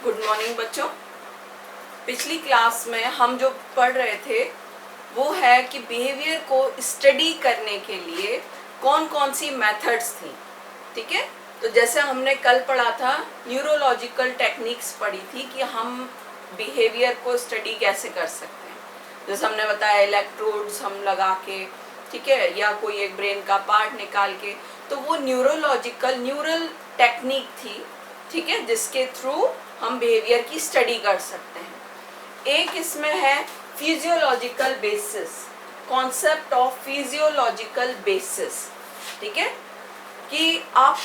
Good morning बच्चों। पिछली class में हम जो पढ़ रहे थे वो है कि बिहेवियर को स्टडी करने के लिए कौन कौन सी मेथड्स थी। ठीक है, तो जैसे हमने कल पढ़ा था न्यूरोलॉजिकल टेक्निक्स पढ़ी थी कि हम बिहेवियर को स्टडी कैसे कर सकते हैं। जैसे हमने बताया इलेक्ट्रोड्स हम लगा के, ठीक है, या कोई एक ब्रेन का पार्ट निकाल के, तो वो न्यूरल टेक्निक थी, ठीक है, जिसके थ्रू हम बिहेवियर की स्टडी कर सकते हैं। एक इसमें है physiological basis, concept of physiological basis. ठीक है, कि आप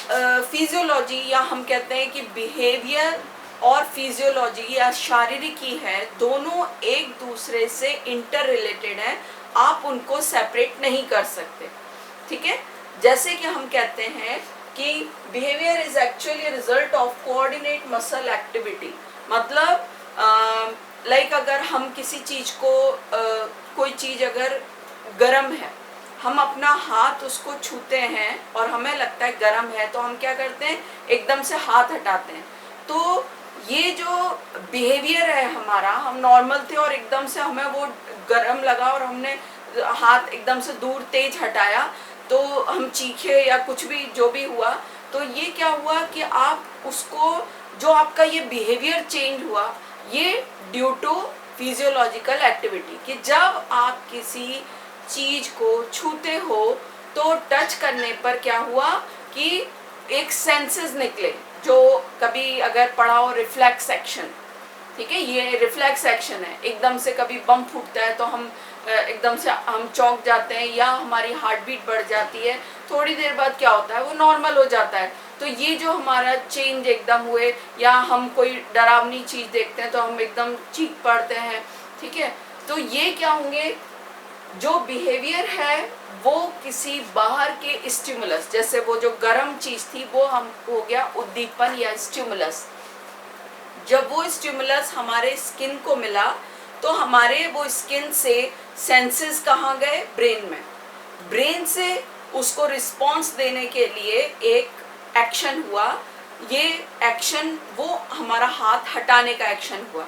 फिजियोलॉजी या हम कहते हैं कि बिहेवियर और फिजियोलॉजी या शारीरिकी है, दोनों एक दूसरे से इंटर रिलेटेड है, आप उनको सेपरेट नहीं कर सकते। ठीक है, जैसे कि हम कहते हैं कि behaviour is actually result of coordinate muscle activity. मतलब लाइक अगर हम किसी चीज को कोई चीज अगर गर्म है, हम अपना हाथ उसको छूते हैं और हमें लगता है गर्म है, तो हम क्या करते हैं, एकदम से हाथ हटाते हैं। तो ये जो बिहेवियर है हमारा, हम नॉर्मल थे और एकदम से हमें वो गर्म लगा और हमने हाथ एकदम से दूर तेज हटाया, तो हम चीखे या कुछ भी जो भी हुआ, तो ये क्या हुआ कि आप उसको, जो आपका ये बिहेवियर चेंज हुआ, ये ड्यू टू फिजियोलॉजिकल एक्टिविटी। कि जब आप किसी चीज को छूते हो तो टच करने पर क्या हुआ कि एक सेंसेस निकले, जो कभी अगर पढ़ा हो रिफ्लेक्स एक्शन। ठीक है, ये रिफ्लेक्स एक्शन है। एकदम से कभी बम फूटता है तो हम एकदम से हम चौंक जाते हैं या हमारी हार्ट बीट बढ़ जाती है, थोड़ी देर बाद क्या होता है, वो नॉर्मल हो जाता है। तो ये जो हमारा चेंज एकदम हुए, या हम कोई डरावनी चीज देखते हैं तो हम एकदम चीख पड़ते हैं। ठीक है, तो ये क्या होंगे, जो बिहेवियर है वो किसी बाहर के स्टिमुलस, जैसे वो जो गर्म चीज थी वो हम हो गया उद्दीपन या स्टिमुलस। जब वो स्टिमुलस हमारे स्किन को मिला तो हमारे वो स्किन से सेंसेस कहाँ गए, ब्रेन में। ब्रेन से उसको रिस्पॉन्स देने के लिए एक एक्शन हुआ, ये एक्शन वो हमारा हाथ हटाने का एक्शन हुआ।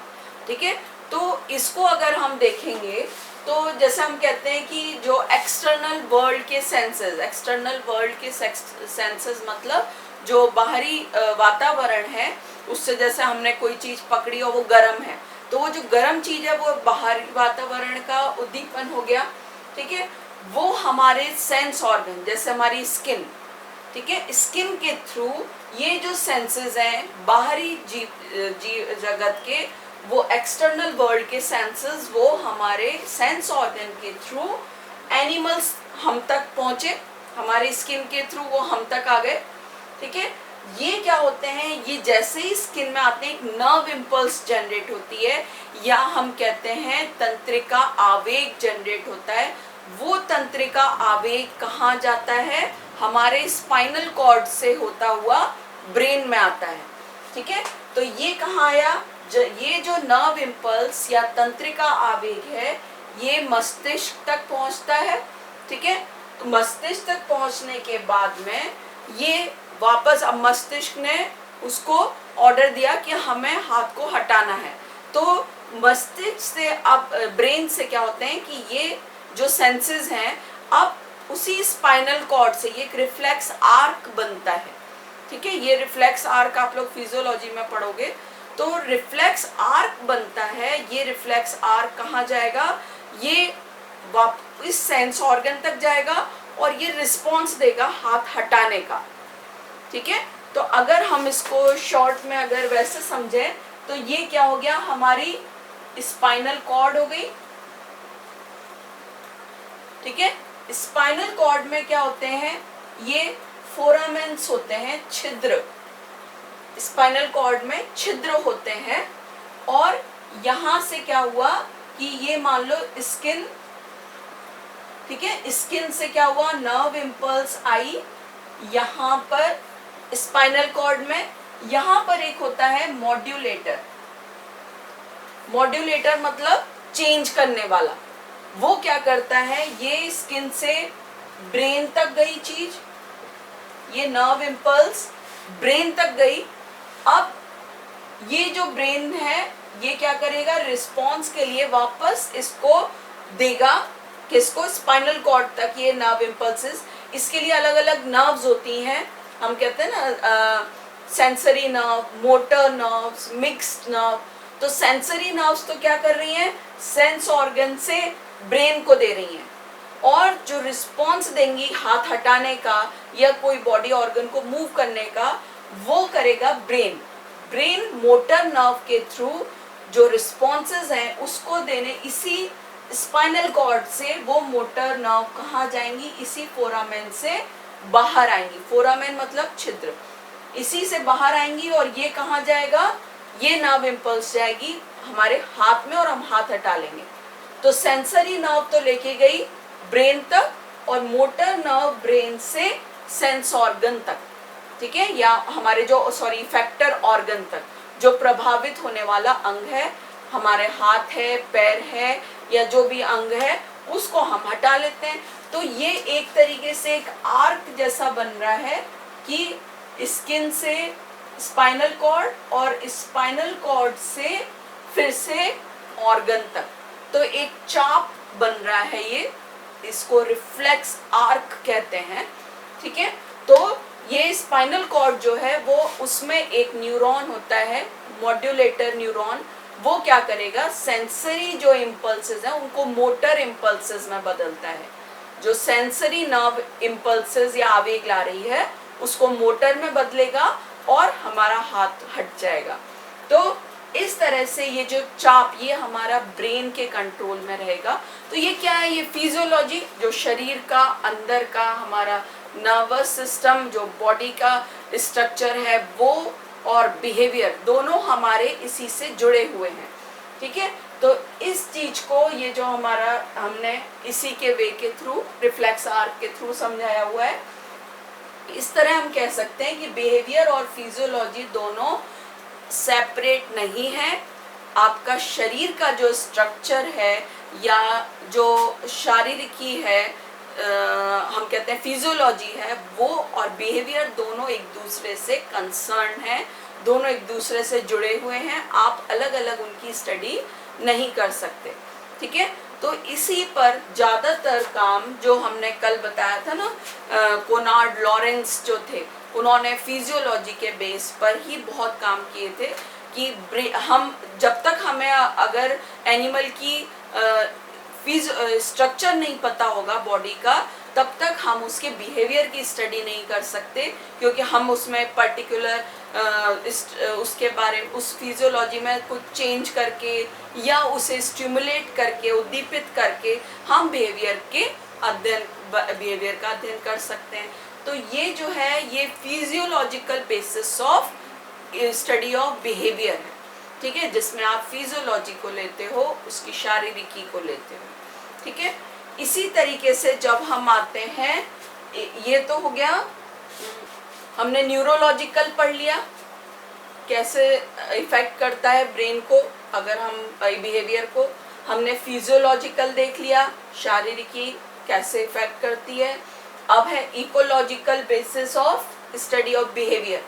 ठीक है, तो इसको अगर हम देखेंगे तो जैसे हम कहते हैं कि जो एक्सटर्नल वर्ल्ड के सेंसेस मतलब जो बाहरी वातावरण है, उससे जैसे हमने कोई चीज पकड़ी और वो गर्म है, तो वो जो गर्म चीज है वो बाहरी वातावरण का उद्दीपन हो गया। ठीक है, वो हमारे सेंस ऑर्गन, जैसे हमारी स्किन, ठीक है, स्किन के थ्रू ये जो सेंसेस हैं बाहरी जगत के, वो एक्सटर्नल वर्ल्ड के सेंसेस, वो हमारे सेंस ऑर्गन के थ्रू एनिमल्स हम तक पहुंचे, हमारे स्किन के थ्रू वो हम तक आ गए। ठीक है, ये क्या होते हैं, ये जैसे ही स्किन में आते हैं एक नर्व इम्पल्स जनरेट होती है, या हम कहते हैं तंत्रिका आवेग जनरेट होता है। वो तंत्रिका आवेग कहाँ जाता है, हमारे स्पाइनल कॉर्ड से होता हुआ ब्रेन में आता है। ठीक है, तो ये कहाँ आया, ये जो नर्व इम्पल्स या तंत्रिका आवेग है, ये मस्तिष्क तक पहुंचता है। ठीक है, तो मस्तिष्क तक पहुंचने के बाद में ये वापस, अब मस्तिष्क ने उसको ऑर्डर दिया कि हमें हाथ को हटाना है, तो मस्तिष्क से अब ब्रेन से क्या होते हैं कि ये जो सेंसेस हैं, अब उसी स्पाइनल कॉर्ड से ये एक रिफ्लेक्स आर्क बनता है। ठीक है, ये रिफ्लेक्स आर्क आप लोग फिजियोलॉजी में पढ़ोगे, तो रिफ्लेक्स आर्क बनता है। ये रिफ्लेक्स आर्क कहाँ जाएगा, ये वापस सेंस ऑर्गन तक जाएगा और ये रिस्पॉन्स देगा हाथ हटाने का। ठीक है, तो अगर हम इसको शॉर्ट में अगर वैसे समझें तो ये क्या हो गया, हमारी स्पाइनल कॉर्ड हो गई। ठीक है, स्पाइनल कॉर्ड में क्या होते हैं, ये फोरामेंस होते हैं, छिद्र। स्पाइनल कॉर्ड में छिद्र होते हैं, और यहां से क्या हुआ कि ये मान लो स्किन, ठीक है, स्किन से क्या हुआ, नर्व इम्पल्स आई यहाँ पर स्पाइनल कॉर्ड में। यहाँ पर एक होता है मॉड्यूलेटर। मॉड्यूलेटर मतलब चेंज करने वाला। वो क्या करता है, ये स्किन से ब्रेन तक गई चीज, ये नर्व इम्पल्स ब्रेन तक गई, अब ये जो ब्रेन है ये क्या करेगा, रिस्पॉन्स के लिए वापस इसको देगा किसको, स्पाइनल कॉर्ड तक ये नर्व इम्पल्सेस। इसके लिए अलग अलग नर्व्स होती हैं, हम कहते हैं ना sensory nerve, motor nerves, mixed nerve. तो सेंसरी नर्व्स तो क्या कर रही हैं, सेंस ऑर्गन से ब्रेन को दे रही हैं, और जो रिस्पॉन्स देंगी हाथ हटाने का या कोई बॉडी ऑर्गन को मूव करने का, वो करेगा ब्रेन। ब्रेन मोटर नर्व के थ्रू जो रिस्पॉन्सेज हैं उसको देने इसी स्पाइनल कॉर्ड से वो मोटर नर्व कहाँ जाएंगी, इसी फोरामेन से बाहर आएंगी। फोरामेन मतलब छिद्र, इसी से बाहर आएंगी और ये कहाँ जाएगा, ये नर्व इम्पल्स जाएगी हमारे हाथ में और हम हाथ हटा लेंगे। तो सेंसरी नर्व तो लेके गई ब्रेन तक, और मोटर नर्व ब्रेन से सेंस ऑर्गन तक, ठीक है, या हमारे जो इफेक्टर ऑर्गन तक, जो प्रभावित होने वाला अंग है, हमारे हाथ है, पैर है, या जो भी अंग है उसको हम हटा लेते हैं। तो ये एक तरीके से एक आर्क जैसा बन रहा है कि स्किन से स्पाइनल कॉर्ड और स्पाइनल कॉर्ड से फिर से ऑर्गन तक, तो एक चाप बन रहा है ये, इसको रिफ्लेक्स आर्क कहते हैं, ठीक है। तो ये स्पाइनल कॉर्ड जो है वो, उसमें एक न्यूरॉन होता है मॉड्यूलेटर न्यूरॉन, वो क्या करेगा, सेंसरी जो इम्पल्सेस हैं उनको मोटर इम्पल्सेस में बदलता है। जो सेंसरी नर्व इम्पल्सेस या आवेग ला रही है उसको मोटर में बदलेगा और हमारा हाथ हट जाएगा। तो इस तरह से ये जो चाप, ये हमारा ब्रेन के कंट्रोल में रहेगा। तो ये क्या है, ये फिजियोलॉजी, जो शरीर का अंदर का हमारा नर्वस सिस्टम, जो बॉडी का स्ट्रक्चर है वो, और बिहेवियर, दोनों हमारे इसी से जुड़े हुए हैं, ठीक है। तो इस चीज को, ये जो हमारा हमने इसी के वे के थ्रू, रिफ्लेक्स आर्क के थ्रू समझाया हुआ है। इस तरह हम कह सकते हैं कि बिहेवियर और फिजियोलॉजी दोनों सेपरेट नहीं है। आपका शरीर का जो स्ट्रक्चर है या जो शारीरिकी है, हम कहते हैं फिजियोलॉजी है, वो और बिहेवियर दोनों एक दूसरे से कंसर्न है, दोनों एक दूसरे से जुड़े हुए हैं। आप अलग अलग उनकी स्टडी नहीं कर सकते, ठीक है। तो इसी पर ज़्यादातर काम जो हमने कल बताया था ना, कोनार्ड लॉरेंस जो थे, उन्होंने फिजियोलॉजी के बेस पर ही बहुत काम किए थे कि हम जब तक हमें अगर एनिमल की स्ट्रक्चर नहीं पता होगा बॉडी का, तब तक हम उसके बिहेवियर की स्टडी नहीं कर सकते, क्योंकि हम उसमें पर्टिकुलर उसके बारे में, उस फिजियोलॉजी में कुछ चेंज करके या उसे स्टिमुलेट करके, उद्दीपित करके हम बिहेवियर का अध्ययन कर सकते हैं। तो ये जो है, ये physiological basis of study of behaviour है, ठीक है, जिसमें आप फिजियोलॉजी को लेते हो, उसकी शारीरिकी को लेते हो, ठीक है। इसी तरीके से जब हम आते हैं, ये तो हो गया, हमने न्यूरोलॉजिकल पढ़ लिया, कैसे इफेक्ट करता है ब्रेन को अगर हम बिहेवियर को। हमने फिजियोलॉजिकल देख लिया, शारीरिकी कैसे इफेक्ट करती है। अब है ecological basis of study of behaviour,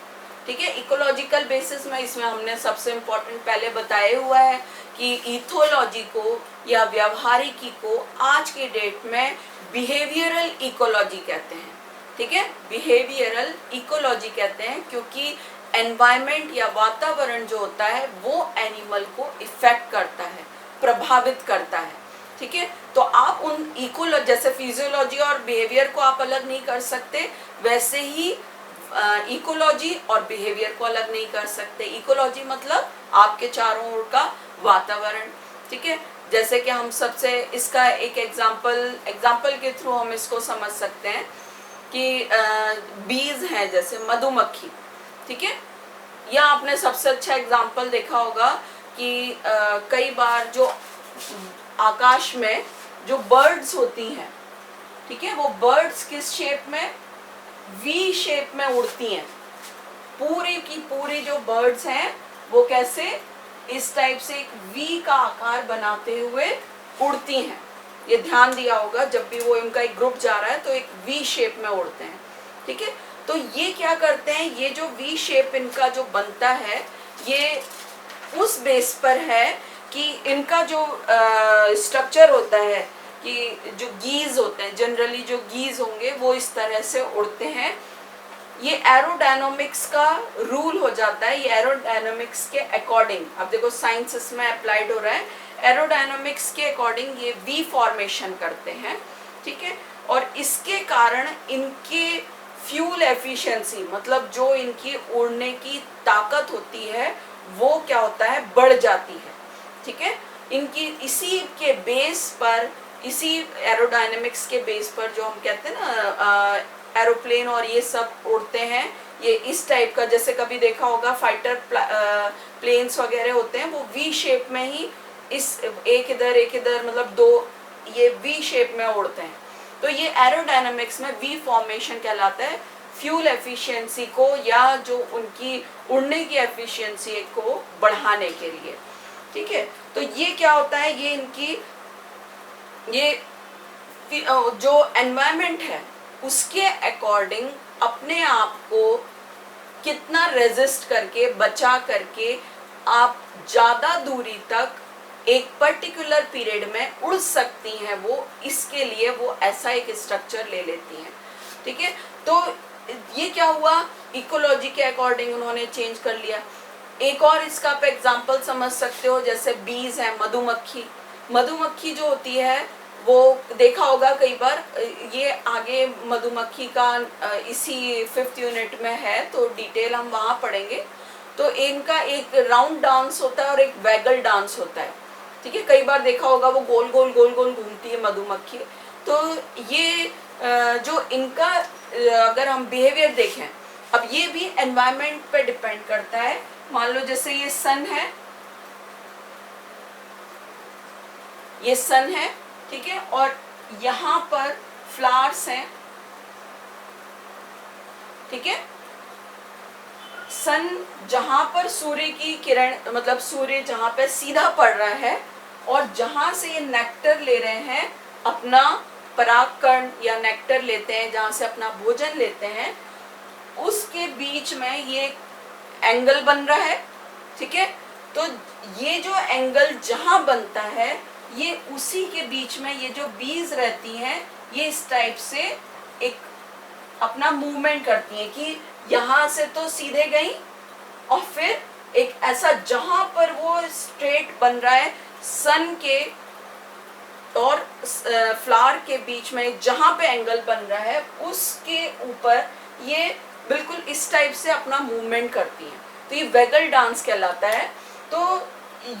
ठीक है। इकोलॉजिकल बेसिस में इसमें हमने सबसे इम्पोर्टेंट पहले बताया हुआ है कि इथोलॉजी को या व्यवहारिकी को आज के डेट में बिहेवियरल इकोलॉजी कहते हैं, ठीक है। बिहेवियरल इकोलॉजी कहते हैं क्योंकि एनवायरनमेंट या वातावरण जो होता है वो एनिमल को इफेक्ट करता है, प्रभावित करता है, ठीक है। तो आप उन इकोलॉजी, जैसे फिजियोलॉजी और बिहेवियर को आप अलग नहीं कर सकते, वैसे ही इकोलॉजी और बिहेवियर को अलग नहीं कर सकते। इकोलॉजी मतलब आपके चारों ओर का वातावरण, ठीक है। जैसे कि हम सबसे इसका एक एग्जाम्पल के थ्रू हम इसको समझ सकते हैं कि बीज हैं, जैसे मधुमक्खी, ठीक है। या आपने सबसे अच्छा एग्जाम्पल देखा होगा कि कई बार जो आकाश में जो बर्ड्स होती हैं, ठीक है, वो बर्ड्स किस शेप में, वी शेप में उड़ती हैं। पूरी की पूरी जो बर्ड्स हैं वो कैसे, इस टाइप से एक वी का आकार बनाते हुए उड़ती हैं। ये ध्यान दिया होगा, जब भी वो इनका एक ग्रुप जा रहा है तो एक वी शेप में उड़ते हैं, ठीक है। तो ये क्या करते हैं, ये जो वी शेप इनका जो बनता है, ये उस बेस पर है कि इनका जो स्ट्रक्चर होता है, कि जो गीज होते हैं, जनरली जो गीज होंगे वो इस तरह से उड़ते हैं। ये एरोडायनामिक्स का रूल हो जाता है, ये एरोडायनामिक्स के अकॉर्डिंग, अब देखो साइंस इसमें अप्लाइड हो रहा है, एरोडायनामिक्स के अकॉर्डिंग ये वी फॉर्मेशन करते हैं, ठीक है। और इसके कारण इनके फ्यूल एफिशिएंसी, मतलब जो इनकी उड़ने की ताकत होती है वो क्या होता है, बढ़ जाती है, ठीक है। इनकी इसी के बेस पर, इसी एरोडायनेमिक्स के बेस पर जो हम कहते हैं ना एरोप्लेन और ये सब उड़ते हैं, ये इस टाइप का, जैसे कभी देखा होगा फाइटर प्लेन्स वगैरह होते हैं, वो वी शेप में ही, इस एक इधर मतलब दो, ये वी शेप में उड़ते हैं। तो ये एरोडायनामिक्स में वी फॉर्मेशन कहलाता है, फ्यूल एफिशिएंसी को या जो उनकी उड़ने की एफिशिएंसी को बढ़ाने के लिए, ठीक है। तो ये क्या होता है, ये इनकी ये जो एनवायरनमेंट है उसके अकॉर्डिंग अपने आप को कितना रेजिस्ट करके, बचा करके आप ज़्यादा दूरी तक एक पर्टिकुलर पीरियड में उड़ सकती हैं, वो इसके लिए वो ऐसा एक स्ट्रक्चर ले लेती हैं, ठीक है। तो ये क्या हुआ, इकोलॉजी के अकॉर्डिंग उन्होंने चेंज कर लिया। एक और इसका आप एग्जांपल समझ सकते हो, जैसे बीज है, मधुमक्खी। मधुमक्खी जो होती है वो देखा होगा कई बार, ये आगे मधुमक्खी का इसी 5th यूनिट में है, तो डिटेल हम वहाँ पढ़ेंगे। तो इनका एक राउंड डांस होता है और एक वैगल डांस होता है, ठीक है। कई बार देखा होगा वो गोल गोल गोल गोल घूमती है मधुमक्खी। तो ये जो इनका अगर हम बिहेवियर देखें, अब ये भी एनवायरनमेंट पे डिपेंड करता है। मान लो जैसे ये सन है, ये सन है, ठीक है, और यहाँ पर फ्लावर्स हैं, ठीक है। सन जहां पर सूर्य की किरण, मतलब सूर्य जहां पे सीधा पड़ रहा है और जहां से ये नेक्टर ले रहे हैं, अपना परागकण या नेक्टर लेते हैं, जहां से अपना भोजन लेते हैं, उसके बीच में ये एंगल बन रहा है, ठीक है। तो ये जो एंगल जहां बनता है, ये उसी के बीच में ये जो बीज रहती हैं, ये इस टाइप से एक अपना मूवमेंट करती हैं कि यहाँ से तो सीधे गई और फिर एक ऐसा जहां पर वो स्ट्रेट बन रहा है सन के और फ्लावर के बीच में, जहां पे एंगल बन रहा है उसके ऊपर ये बिल्कुल इस टाइप से अपना मूवमेंट करती हैं। तो ये वैगल डांस कहलाता है। तो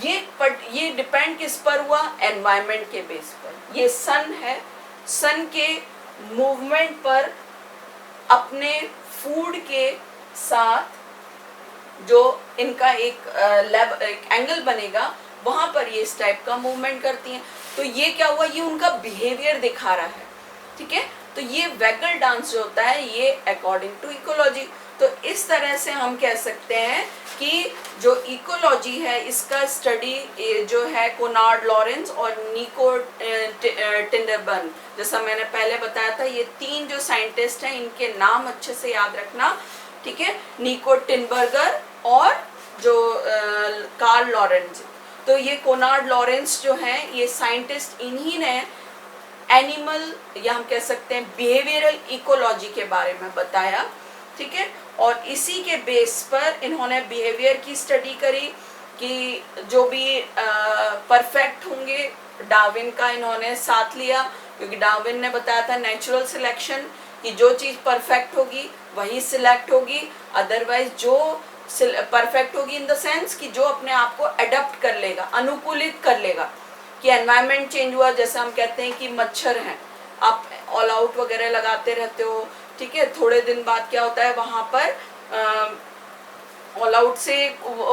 ये डिपेंड किस पर हुआ, एनवायरनमेंट के बेस पर। ये सन है, सन के मूवमेंट पर अपने फूड के साथ जो इनका एक एंगल बनेगा, वहां पर ये इस टाइप का मूवमेंट करती हैं। तो ये क्या हुआ, ये उनका बिहेवियर दिखा रहा है, ठीक है। तो ये वैगल डांस जो होता है ये अकॉर्डिंग टू इकोलॉजी। तो इस तरह से हम कह सकते हैं कि जो इकोलॉजी है इसका स्टडी जो है कोनार्ड लॉरेंस और निको टिंडरबर्न, जैसा मैंने पहले बताया था, ये 3 जो साइंटिस्ट हैं इनके नाम अच्छे से याद रखना, ठीक है। निको टिनबर्गर और जो कार्ल लॉरेंस। तो ये कोनार्ड लॉरेंस जो हैं, ये साइंटिस्ट, इन्हीं ने एनिमल या हम कह सकते हैं बिहेवियरल इकोलॉजी के बारे में बताया, ठीक है। और इसी के बेस पर इन्होंने बिहेवियर की स्टडी करी कि जो भी परफेक्ट होंगे, डार्विन का इन्होंने साथ लिया, क्योंकि डार्विन ने बताया था नेचुरल सिलेक्शन, कि जो चीज़ परफेक्ट होगी वही सिलेक्ट होगी, अदरवाइज जो परफेक्ट होगी इन द सेंस कि जो अपने आप को अडेप्ट कर लेगा, अनुकूलित कर लेगा। कि एनवायरनमेंट चेंज हुआ, जैसे हम कहते हैं कि मच्छर हैं, आप ऑल आउट वगैरह लगाते रहते हो, ठीक है, थोड़े दिन बाद क्या होता है वहाँ पर ऑल आउट से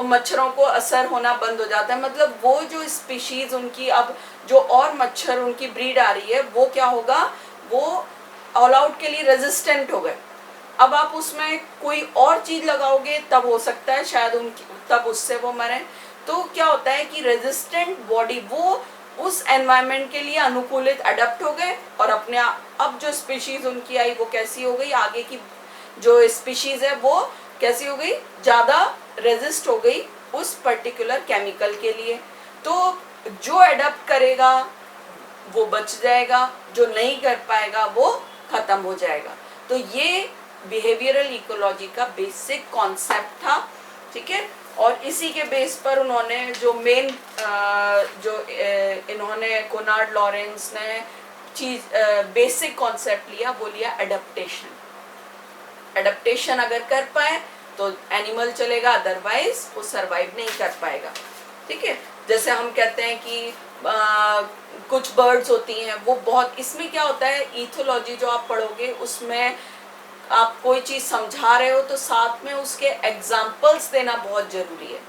मच्छरों को असर होना बंद हो जाता है। मतलब वो जो स्पीशीज उनकी, अब जो और मच्छर उनकी ब्रीड आ रही है, वो क्या होगा, वो ऑल आउट के लिए रेजिस्टेंट हो गए। अब आप उसमें कोई और चीज लगाओगे तब हो सकता है शायद उनकी, तब उससे वो मरे। तो क्या होता है कि रेजिस्टेंट बॉडी वो उस एनवायरनमेंट के लिए अनुकूलित अडेप्ट हो गए, और अपने अब जो स्पीशीज उनकी आई वो कैसी हो गई, आगे की जो स्पीशीज है वो कैसी हो गई, ज़्यादा रेजिस्ट हो गई उस पर्टिकुलर केमिकल के लिए। तो जो एडप्ट करेगा वो बच जाएगा, जो नहीं कर पाएगा वो खत्म हो जाएगा। तो ये बिहेवियरल इकोलॉजी का बेसिक कॉन्सेप्ट था, ठीक है। और इसी के बेस पर उन्होंने जो मेन इन्होंने कोनार्ड लॉरेंस ने चीज बेसिक कॉन्सेप्ट लिया, वो लिया एडप्टेशन। एडप्टेशन अगर कर पाए तो एनिमल चलेगा, अदरवाइज वो सरवाइव नहीं कर पाएगा, ठीक है। जैसे हम कहते हैं कि कुछ बर्ड्स होती हैं वो बहुत, इसमें क्या होता है, इथोलॉजी जो आप पढ़ोगे उसमें आप कोई चीज़ समझा रहे हो तो साथ में उसके एग्जाम्पल्स देना बहुत ज़रूरी है,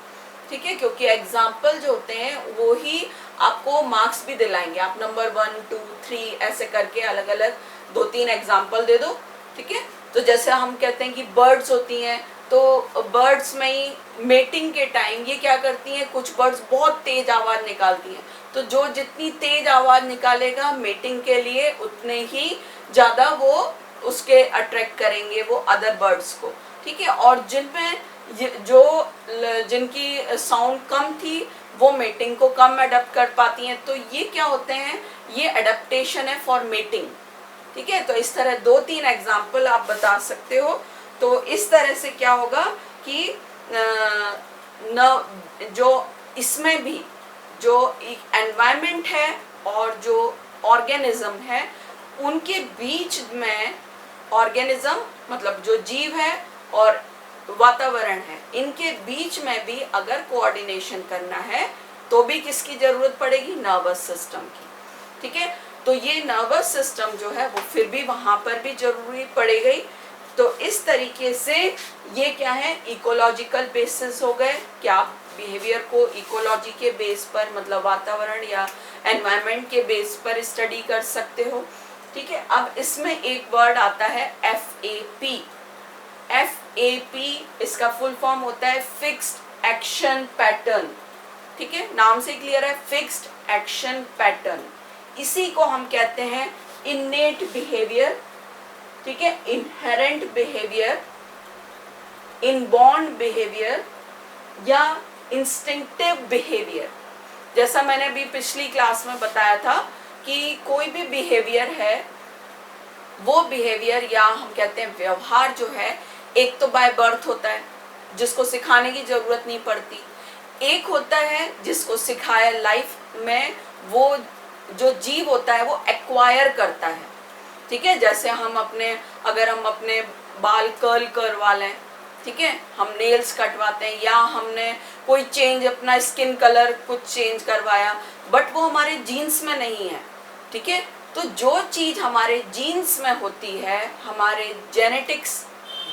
ठीक है। क्योंकि एग्जाम्पल जो होते हैं वो ही आपको मार्क्स भी दिलाएंगे। आप नंबर 1, 2, 3 ऐसे करके अलग अलग 2-3 एग्जाम्पल दे दो, ठीक है। तो जैसे हम कहते हैं कि बर्ड्स होती हैं, तो बर्ड्स में ही मेटिंग के टाइम ये क्या करती हैं, कुछ बर्ड्स बहुत तेज आवाज़ निकालती हैं। तो जो जितनी तेज आवाज़ निकालेगा मेटिंग के लिए, उतने ही ज़्यादा वो उसके अट्रैक्ट करेंगे वो अदर बर्ड्स को, ठीक है। और जिनमें जिनकी साउंड कम थी वो मेटिंग को कम अडेप्ट कर पाती हैं। तो ये क्या होते हैं, ये अडेप्टेशन है फॉर मेटिंग, ठीक है। तो इस तरह 2-3 एग्जाम्पल आप बता सकते हो। तो इस तरह से क्या होगा कि जो इसमें भी जो एनवायरनमेंट है और जो ऑर्गेनिज्म है उनके बीच में, ऑर्गेनिज्म मतलब जो जीव है और वातावरण है, इनके बीच में भी अगर कोऑर्डिनेशन करना है तो भी किसकी जरूरत पड़ेगी, नर्वस सिस्टम की, ठीक है। तो ये नर्वस सिस्टम जो है वो फिर भी वहां पर भी जरूरी पड़ेगी। तो इस तरीके से ये क्या है, इकोलॉजिकल बेसिस हो गए कि आप बिहेवियर को इकोलॉजी के बेस पर, मतलब वातावरण या एनवायरनमेंट के बेस पर स्टडी कर सकते हो, ठीक है। अब इसमें एक वर्ड आता है FAP। FAP इसका फुल फॉर्म होता है फिक्स्ड एक्शन पैटर्न, ठीक है। नाम से क्लियर है, फिक्स्ड एक्शन पैटर्न। इसी को हम कहते हैं इन्नेट बिहेवियर, ठीक है, इनहेरेंट बिहेवियर, इनबॉर्न बिहेवियर या इंस्टिंक्टिव बिहेवियर। जैसा मैंने भी पिछली क्लास में बताया था कि कोई भी बिहेवियर है, वो बिहेवियर या हम कहते हैं व्यवहार जो है, एक तो बाय बर्थ होता है जिसको सिखाने की जरूरत नहीं पड़ती, एक होता है जिसको सिखाया लाइफ में, वो जो जीव होता है वो एक्वायर करता है, ठीक है। जैसे अगर हम अपने बाल कर्ल करवा लें, ठीक है, हम नेल्स कटवाते हैं या हमने कोई चेंज अपना स्किन कलर कुछ चेंज करवाया, बट वो हमारे जीन्स में नहीं है, ठीक है। तो जो चीज हमारे जीन्स में होती है, हमारे जेनेटिक्स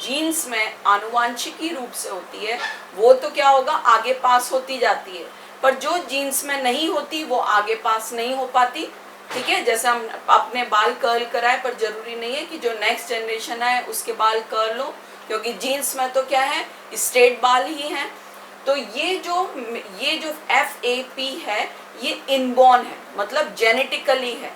जीन्स में आनुवांशिकी रूप से होती है, वो तो क्या होगा, आगे पास होती जाती है। पर जो जीन्स में नहीं होती वो आगे पास नहीं हो पाती, ठीक है। जैसे हम अपने बाल कर्ल कराए, पर जरूरी नहीं है कि जो नेक्स्ट जनरेशन आए उसके बाल कर्ल हो, क्योंकि जीन्स में तो क्या है, स्ट्रेट बाल ही हैं। तो ये जो FAP है ये इनबॉर्न है, मतलब जेनेटिकली है,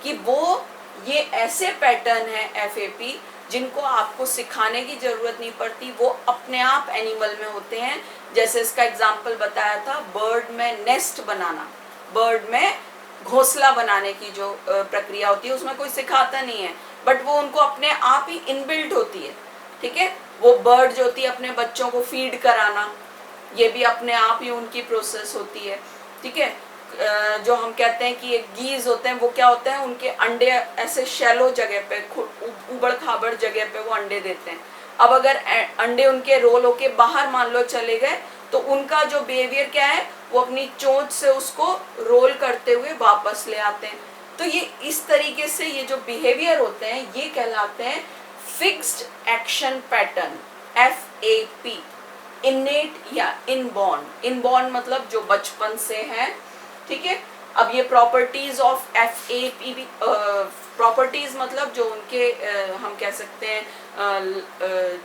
कि वो ये ऐसे पैटर्न है FAP जिनको आपको सिखाने की जरूरत नहीं पड़ती, वो अपने आप एनिमल में होते हैं। जैसे इसका एग्जाम्पल बताया था, बर्ड में नेस्ट बनाना, बर्ड में घोंसला बनाने की जो प्रक्रिया होती है उसमें कोई सिखाता नहीं है, बट वो उनको अपने आप ही इनबिल्ट होती है, ठीक है। वो बर्ड जो होती है अपने बच्चों को फीड कराना, ये भी अपने आप ही उनकी प्रोसेस होती है, ठीक है। जो हम कहते हैं कि एक गीज होते हैं, वो क्या होते हैं, उनके अंडे ऐसे शैलो जगह पे, उबड़ खाबड़ जगह पे वो अंडे देते हैं। अब अगर अंडे उनके रोल होके बाहर मान लो चले गए, तो उनका जो बिहेवियर क्या है, वो अपनी चोंच से उसको रोल करते हुए वापस ले आते हैं। तो ये इस तरीके से ये जो बिहेवियर होते हैं ये कहलाते हैं फिक्स्ड एक्शन पैटर्न, FAP, इनेट या इनबॉर्न। इनबॉर्न मतलब जो बचपन से है, ठीक है। अब ये प्रॉपर्टीज ऑफ FAP, प्रॉपर्टीज मतलब जो उनके हम कह सकते हैं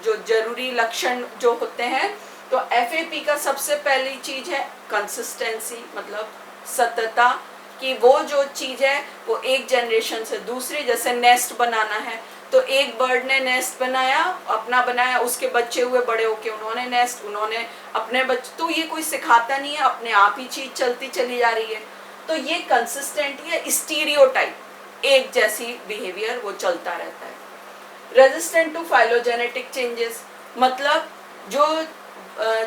जो जरूरी लक्षण जो होते हैं। तो FAP का सबसे पहली चीज है कंसिस्टेंसी, मतलब सततता, कि वो जो चीज है वो एक जनरेशन से दूसरी, जैसे नेस्ट बनाना है तो एक बर्ड ने नेस्ट बनाया, अपना बनाया, उसके बच्चे हुए बड़े होके उन्होंने नेस्ट, उन्होंने अपने बच्चे, तो ये कोई सिखाता नहीं है, अपने आप ही चीज चलती चली जा रही है। तो ये कंसिस्टेंट या स्टीरियोटाइप, एक जैसी बिहेवियर वो चलता रहता है। रेजिस्टेंट टू फाइलोजेनेटिक चेंजेस, मतलब जो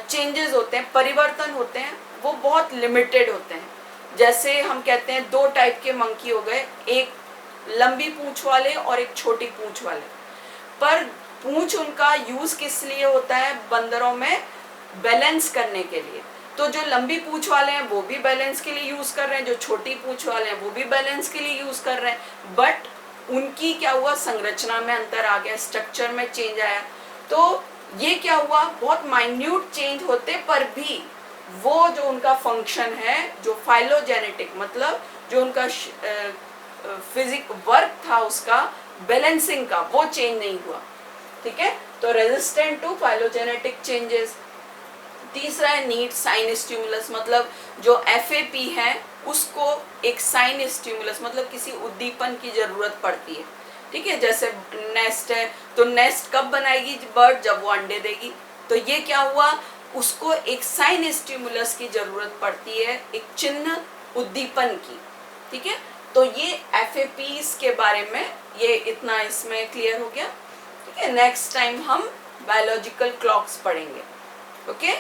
चेंजेस होते हैं, परिवर्तन होते हैं, वो बहुत लिमिटेड होते हैं। जैसे हम कहते हैं 2 टाइप के मंकी हो गए, एक लंबी पूंछ वाले और एक छोटी पूंछ वाले। पर पूंछ उनका यूज किस लिए होता है बंदरों में? बैलेंस करने के लिए। तो जो लंबी पूंछ वाले हैं वो भी बैलेंस के लिए यूज कर रहे हैं, जो छोटी पूंछ वाले हैं वो भी बैलेंस के लिए यूज कर रहे हैं। बट उनकी क्या हुआ, संरचना में अंतर आ गया, स्ट्रक्चर में चेंज आया। तो ये क्या हुआ, बहुत माइन्यूट चेंज होते पर भी वो जो उनका फंक्शन है, जो फाइलोजेनेटिक मतलब जो उनका फिजिक वर्क था उसका बैलेंसिंग का, वो चेंज नहीं हुआ। ठीक है, तो रेजिस्टेंट टू फाइलोजेनेटिक चेंजेस। तीसरा है नीड साइन स्टिमुलस, मतलब जो एफएपी है उसको एक साइन स्टिमुलस मतलब किसी उद्दीपन की जरूरत पड़ती है। ठीक है, जैसे नेस्ट है तो नेस्ट कब बनाएगी बर्ड, जब वो अंडे देगी। तो ये क्या हुआ, उसको एक साइन स्टिमुलस की जरूरत पड़ती है, एक चिन्ह उद्दीपन की। ठीक है, तो ये एफएपीज के बारे में ये इतना इसमें क्लियर हो गया। ठीक है, नेक्स्ट टाइम हम बायोलॉजिकल क्लॉक्स पढ़ेंगे। ओके।